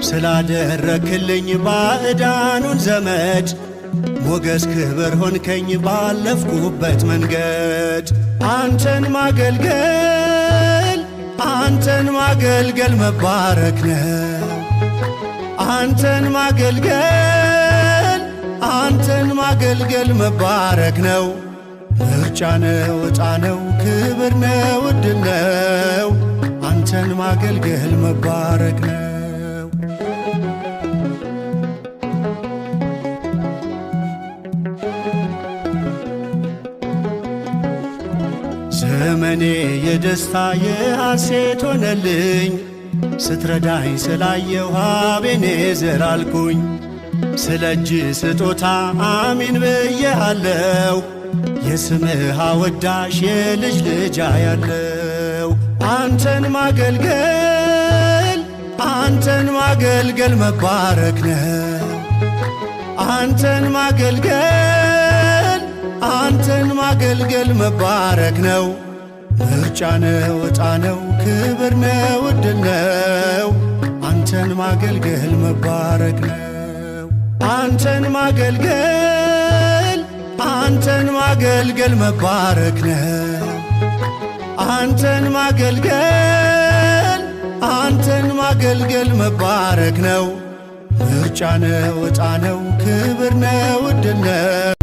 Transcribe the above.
ስላደረክልኝ ባዕዳኑን ዘመድ ሞገስ ክብር ሆንከኝ ባለፍኩበት መንገድ። አንተን ማገልገል መባረክ ነው። አንተን ማገልገል መባረክ ነው። ምርጫ ነው፣ ዕጣ ነው፣ ክብር ነው፣ ዕድል ነው። አንተን ማገልገል መባረክ ነው። ዘመኔ የደስታ የሐሴት ሆነልኝ ስትረዳኝ ስላየሁ አቤኔዘር አልኩኝ። ስለ እጅ ስጦታ አሜን ብዬሃለው። የስምህ አወዳሽ የልጅ ልጅ ያለው አንተን ማገልገል መባረክ ነው። አንተን ማገልገል መባረክ ነው። ምርጫ ነው፣ ዕጣ ነው፣ ክብር ነው፣ ዕድል ነው። አንተን ማገልገል መባረክ ነው። አንተን ማገልገል መባረክ ነው። አንተን ማገልገል መባረክ ነው። ምርጫ ነው፣ ዕጣ ነው፣ ክብር ነው፣ ዕድል ነው።